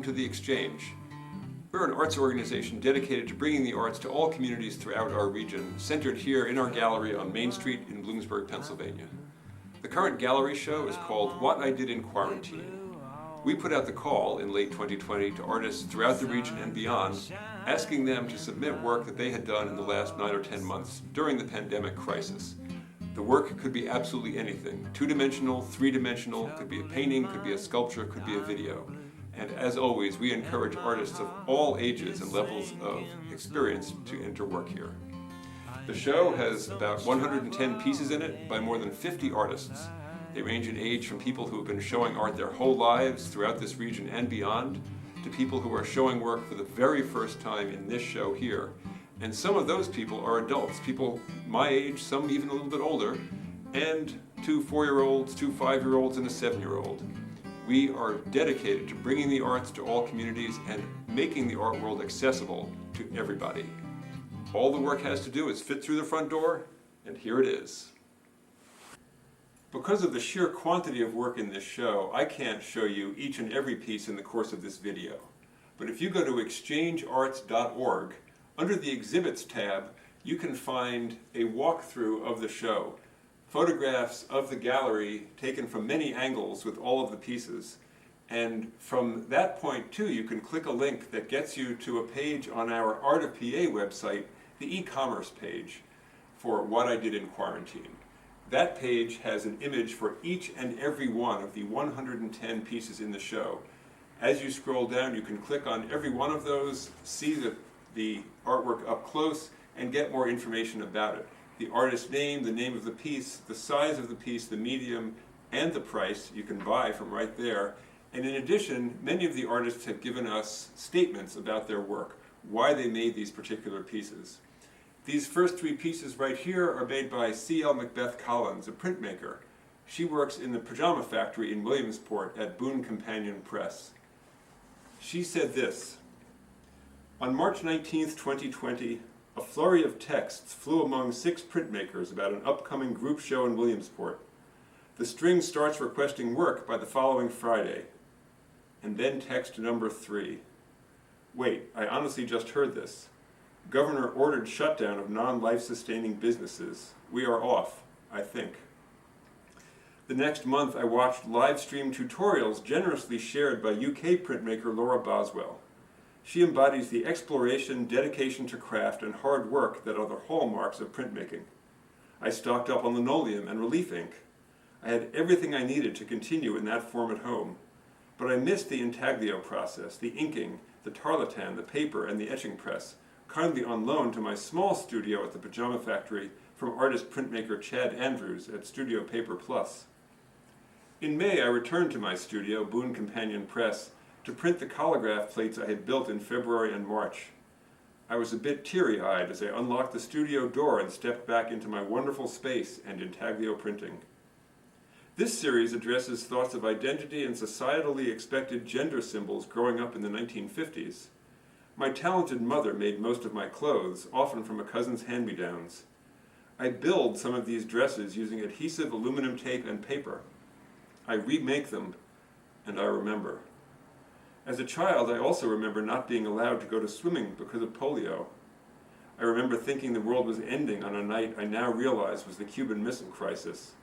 welcome to The Exchange. We're an arts organization dedicated to bringing the arts to all communities throughout our region, centered here in our gallery on Main Street in Bloomsburg, Pennsylvania. The current gallery show is called What I Did in Quarantine. We put out the call in late 2020 to artists throughout the region and beyond, asking them to submit work that they had done in the last 9 or 10 months during the pandemic crisis. The work could be absolutely anything, two-dimensional, three-dimensional, could be a painting, could be a sculpture, could be a video. And as always, we encourage artists of all ages and levels of experience to enter work here. The show has about 110 pieces in it by more than 50 artists. They range in age from people who have been showing art their whole lives throughout this region and beyond, to people who are showing work for the very first time in this show here. And some of those people are adults, people my age, some even a little bit older, and 2 4-year-olds, 2 5-year-olds, and a 7-year-old. We are dedicated to bringing the arts to all communities and making the art world accessible to everybody. All the work has to do is fit through the front door, and here it is. Because of the sheer quantity of work in this show, I can't show you each and every piece in the course of this video. But if you go to exchangearts.org, under the Exhibits tab, you can find a walkthrough of the show, photographs of the gallery taken from many angles with all of the pieces. And from that point too, you can click a link that gets you to a page on our Art of PA website, the e-commerce page for What I Did in Quarantine. That page has an image for each and every one of the 110 pieces in the show. As you scroll down, you can click on every one of those, see the artwork up close, and get more information about it. The artist's name, the name of the piece, the size of the piece, the medium, and the price you can buy from right there. And in addition, many of the artists have given us statements about their work, why they made these particular pieces. These first 3 pieces right here are made by CL McBeth-Collins, a printmaker. She works in the pajama factory in Williamsport at Boone Companion Press. She said this: "On March 19th, 2020, a flurry of texts flew among 6 printmakers about an upcoming group show in Williamsport. The string starts requesting work by the following Friday." And then text number 3. "Wait, I honestly just heard this. Governor ordered shutdown of non-life-sustaining businesses. We are off, I think." The next month I watched live stream tutorials generously shared by UK printmaker Laura Boswell. She embodies the exploration, dedication to craft, and hard work that are the hallmarks of printmaking. I stocked up on linoleum and relief ink. I had everything I needed to continue in that form at home. But I missed the intaglio process, the inking, the tarlatan, the paper, and the etching press, kindly on loan to my small studio at the Pajama Factory from artist printmaker Chad Andrews at Studio Paper Plus. In May, I returned to my studio, Boone Companion Press, to print the collograph plates I had built in February and March. I was a bit teary-eyed as I unlocked the studio door and stepped back into my wonderful space and intaglio printing. This series addresses thoughts of identity and societally expected gender symbols growing up in the 1950s. My talented mother made most of my clothes, often from a cousin's hand-me-downs. I build some of these dresses using adhesive aluminum tape and paper. I remake them, and I remember. As a child, I also remember not being allowed to go to swimming because of polio. I remember thinking the world was ending on a night I now realize was the Cuban Missile Crisis.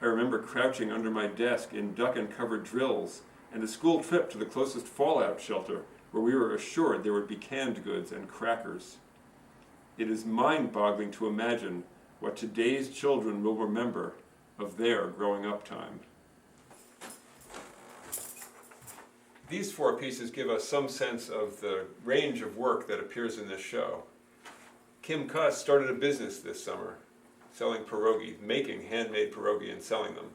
I remember crouching under my desk in duck-and-cover drills and a school trip to the closest fallout shelter where we were assured there would be canned goods and crackers. It is mind-boggling to imagine what today's children will remember of their growing up time. These 4 pieces give us some sense of the range of work that appears in this show. Kim Cuss started a business this summer, selling pierogi, making handmade pierogi and selling them.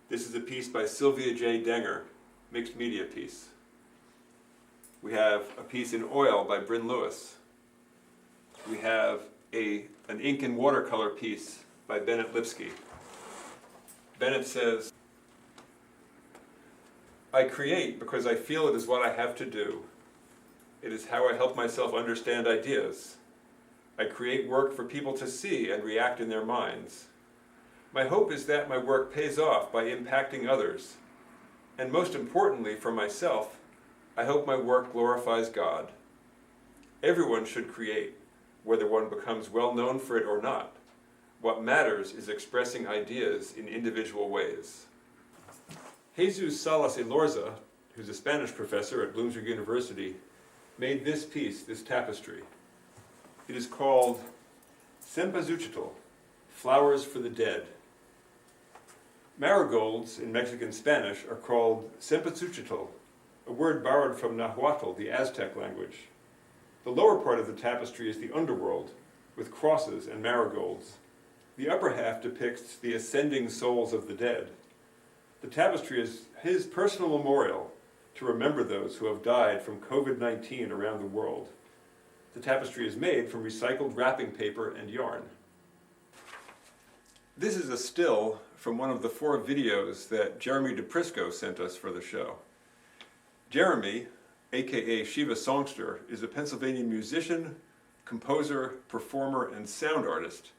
This is a piece by Sylvia J. Denger, mixed media piece. We have a piece in oil by Bryn Lewis. We have an ink and watercolor piece by Bennett Lipski. Bennett says, "I create because I feel it is what I have to do. It is how I help myself understand ideas. I create work for people to see and react in their minds. My hope is that my work pays off by impacting others, and most importantly for myself, I hope my work glorifies God. Everyone should create, whether one becomes well known for it or not. What matters is expressing ideas in individual ways. Jesus Salas-Elorza, who's a Spanish professor at Bloomsburg University, made this piece, this tapestry. It is called Cempasúchitl, Flowers for the Dead. Marigolds in Mexican Spanish are called Cempasúchitl, a word borrowed from Nahuatl, the Aztec language. The lower part of the tapestry is the underworld, with crosses and marigolds. The upper half depicts the ascending souls of the dead. The tapestry is his personal memorial to remember those who have died from COVID-19 around the world. The tapestry is made from recycled wrapping paper and yarn. This is a still from one of the 4 videos that Jeremy dePrisco sent us for the show. Jeremy, aka Shiva Songster, is a Pennsylvania musician, composer, performer, and sound artist,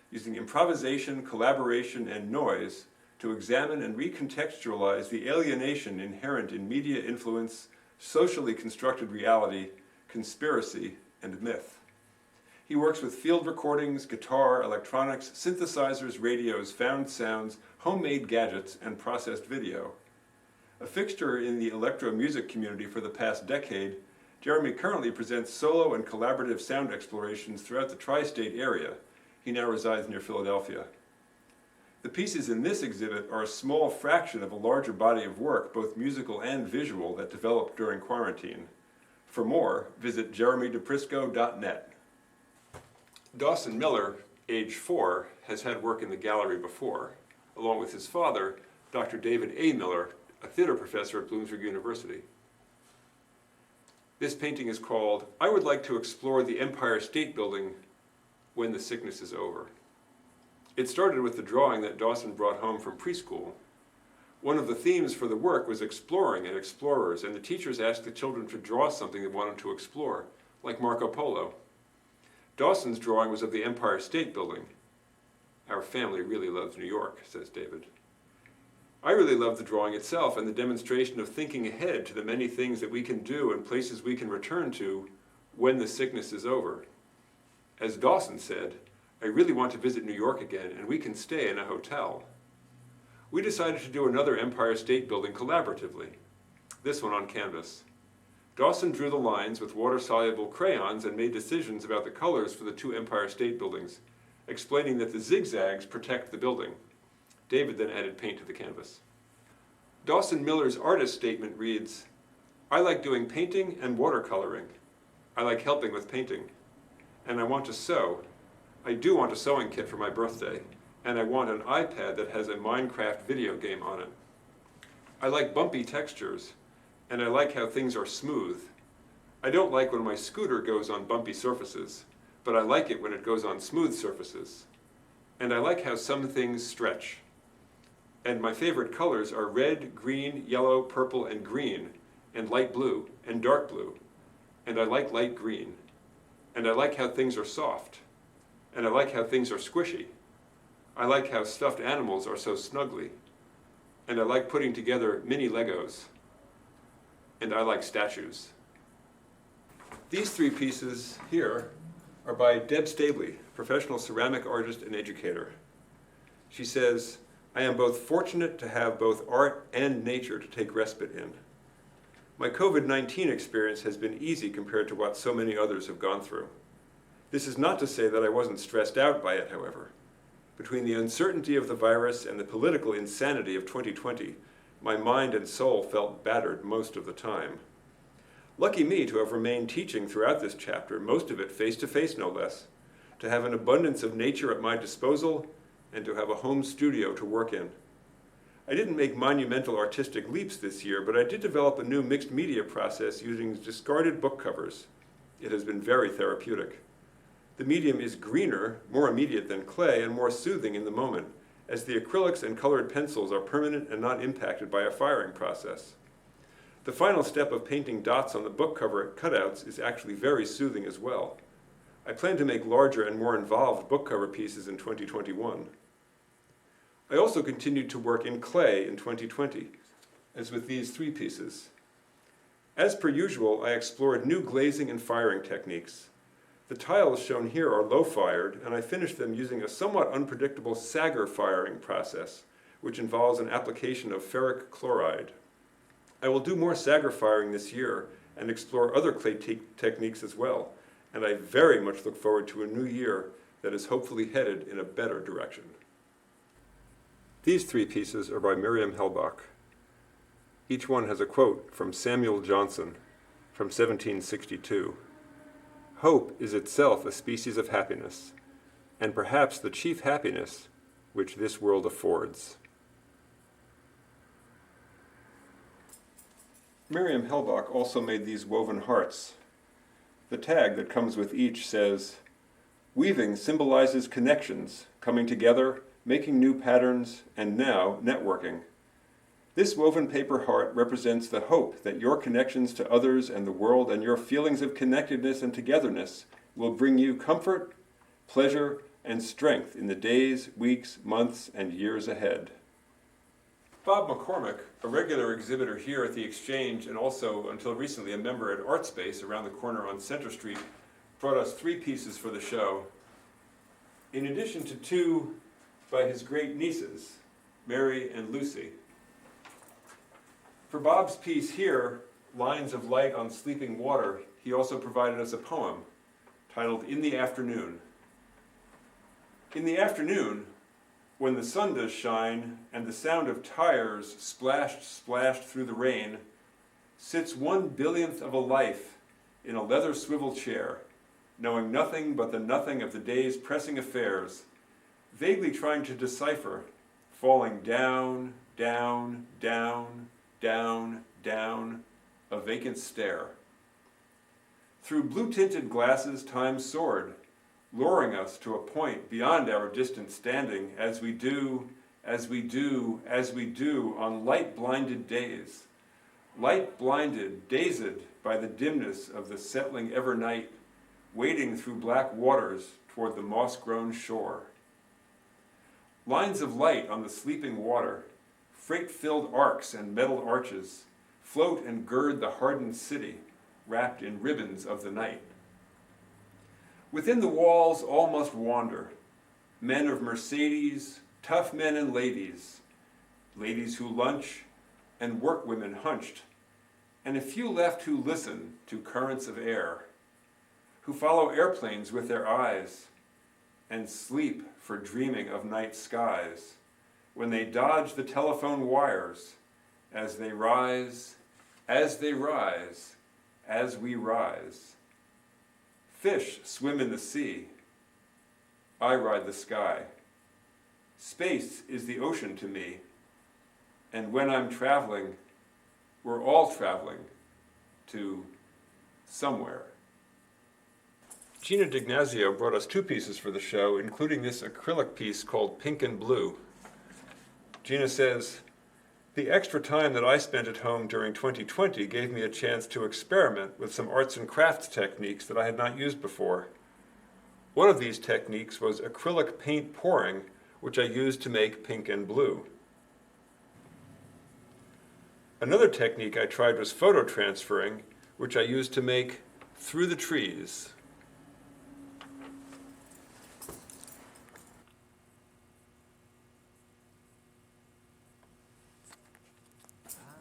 using improvisation, collaboration, and noise to examine and recontextualize the alienation inherent in media influence, socially constructed reality, conspiracy, and myth. He works with field recordings, guitar, electronics, synthesizers, radios, found sounds, homemade gadgets, and processed video. A fixture in the electro music community for the past decade, Jeremy currently presents solo and collaborative sound explorations throughout the tri-state area. He now resides near Philadelphia. The pieces in this exhibit are a small fraction of a larger body of work, both musical and visual, that developed during quarantine. For more, visit jeremydeprisco.net. Dawson Miller, age 4, has had work in the gallery before, along with his father, Dr. David A. Miller, a theater professor at Bloomsburg University. This painting is called, I Would Like to Explore the Empire State Building When the Sickness is Over. It started with the drawing that Dawson brought home from preschool. One of the themes for the work was exploring and explorers, and the teachers asked the children to draw something they wanted to explore, like Marco Polo. Dawson's drawing was of the Empire State Building. Our family really loves New York, says David. I really love the drawing itself and the demonstration of thinking ahead to the many things that we can do and places we can return to when the sickness is over. As Dawson said, I really want to visit New York again, and we can stay in a hotel. We decided to do another Empire State Building collaboratively, this one on canvas. Dawson drew the lines with water-soluble crayons and made decisions about the colors for the 2 Empire State Buildings, explaining that the zigzags protect the building. David then added paint to the canvas. Dawson Miller's artist statement reads, I like doing painting and watercoloring. I like helping with painting. And I want to sew. I do want a sewing kit for my birthday, and I want an iPad that has a Minecraft video game on it. I like bumpy textures, and I like how things are smooth. I don't like when my scooter goes on bumpy surfaces, but I like it when it goes on smooth surfaces. And I like how some things stretch. And my favorite colors are red, green, yellow, purple, and green, and light blue, and dark blue. And I like light green. And I like how things are soft. And I like how things are squishy. I like how stuffed animals are so snuggly. And I like putting together mini Legos. And I like statues. These 3 pieces here are by Deb Stabley, professional ceramic artist and educator. She says, I am both fortunate to have both art and nature to take respite in. My COVID-19 experience has been easy compared to what so many others have gone through. This is not to say that I wasn't stressed out by it, however. Between the uncertainty of the virus and the political insanity of 2020, my mind and soul felt battered most of the time. Lucky me to have remained teaching throughout this chapter, most of it face-to-face no less, to have an abundance of nature at my disposal, and to have a home studio to work in. I didn't make monumental artistic leaps this year, but I did develop a new mixed media process using discarded book covers. It has been very therapeutic. The medium is greener, more immediate than clay, and more soothing in the moment, as the acrylics and colored pencils are permanent and not impacted by a firing process. The final step of painting dots on the book cover cutouts is actually very soothing as well. I plan to make larger and more involved book cover pieces in 2021. I also continued to work in clay in 2020, as with these 3 pieces. As per usual, I explored new glazing and firing techniques. The tiles shown here are low-fired, and I finished them using a somewhat unpredictable Sager firing process, which involves an application of ferric chloride. I will do more Sager firing this year and explore other clay techniques as well, and I very much look forward to a new year that is hopefully headed in a better direction. These three pieces are by Miriam Helbok. Each one has a quote from Samuel Johnson from 1762. "Hope is itself a species of happiness, and perhaps the chief happiness which this world affords." Miriam Helbok also made these woven hearts. The tag that comes with each says, "Weaving symbolizes connections, coming together, making new patterns, and now networking. This woven paper heart represents the hope that your connections to others and the world and your feelings of connectedness and togetherness will bring you comfort, pleasure, and strength in the days, weeks, months, and years ahead." Bob McCormick, a regular exhibitor here at the Exchange and also until recently a member at Art Space around the corner on Center Street, brought us three pieces for the show. In addition to two by his great nieces, Mary and Lucy. For Bob's piece here, Lines of Light on Sleeping Water, he also provided us a poem titled "In the Afternoon." In the afternoon, when the sun does shine and the sound of tires splashed through the rain, sits 1/100000th of a life in a leather swivel chair, knowing nothing but the nothing of the day's pressing affairs, vaguely trying to decipher, falling down, down, down, down, down, a vacant stare. Through blue-tinted glasses time soared, luring us to a point beyond our distant standing, as we do on light-blinded days. Light-blinded, dazed by the dimness of the settling ever night, wading through black waters toward the moss-grown shore. Lines of light on the sleeping water, freight-filled arcs and metal arches, float and gird the hardened city, wrapped in ribbons of the night. Within the walls all must wander, men of Mercedes, tough men and ladies, ladies who lunch, and workwomen hunched, and a few left who listen to currents of air, who follow airplanes with their eyes, and sleep for dreaming of night skies, when they dodge the telephone wires, as they rise, as we rise. Fish swim in the sea. I ride the sky. Space is the ocean to me, and when I'm traveling, we're all traveling to somewhere. Gina Dignazio brought us two pieces for the show, including this acrylic piece called Pink and Blue. Gina says, "The extra time that I spent at home during 2020 gave me a chance to experiment with some arts and crafts techniques that I had not used before. One of these techniques was acrylic paint pouring, which I used to make pink and blue. Another technique I tried was photo transferring, which I used to make Through the Trees."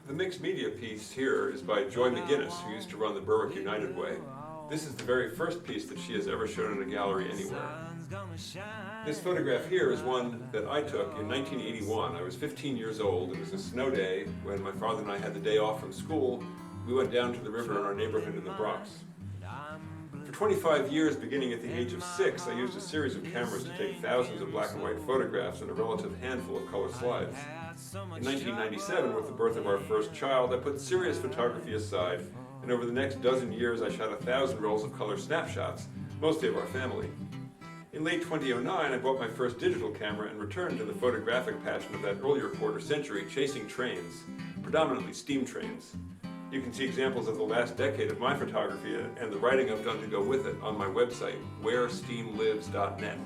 The mixed media piece here is by Joy McGinnis, who used to run the Berwick United Way. This is the very first piece that she has ever shown in a gallery anywhere. This photograph here is one that I took in 1981. I was 15 years old. It was a snow day when my father and I had the day off from school. We went down to the river in our neighborhood in the Bronx. For 25 years, beginning at the age of 6, I used a series of cameras to take thousands of black and white photographs and a relative handful of color slides. In 1997, with the birth of our first child, I put serious photography aside, and over the next dozen years I shot 1,000 rolls of color snapshots, mostly of our family. In late 2009, I bought my first digital camera and returned to the photographic passion of that earlier quarter century, chasing trains, predominantly steam trains. You can see examples of the last decade of my photography and the writing I've done to go with it on my website, wheresteamlives.net.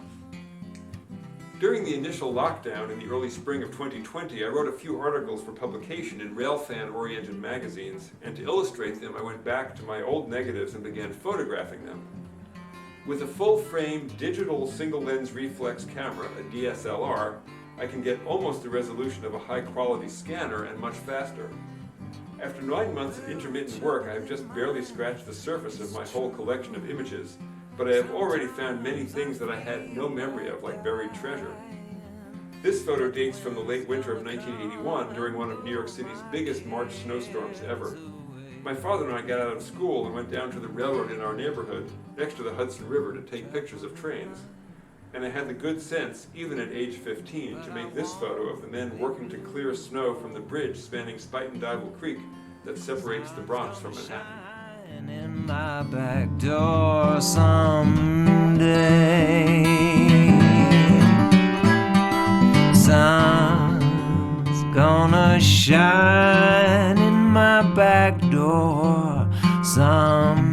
During the initial lockdown in the early spring of 2020, I wrote a few articles for publication in railfan-oriented magazines, and to illustrate them, I went back to my old negatives and began photographing them. With a full-frame digital single-lens reflex camera, a DSLR, I can get almost the resolution of a high-quality scanner and much faster. After 9 months of intermittent work, I have just barely scratched the surface of my whole collection of images, but I have already found many things that I had no memory of, like buried treasure. This photo dates from the late winter of 1981, during one of New York City's biggest March snowstorms ever. My father and I got out of school and went down to the railroad in our neighborhood, next to the Hudson River, to take pictures of trains. And I had the good sense, even at age 15, to make this photo of the men working to clear snow from the bridge spanning Spuyten-Duyvil Creek that separates the Bronx from Manhattan. In my back door someday, sun's gonna shine in my back door someday.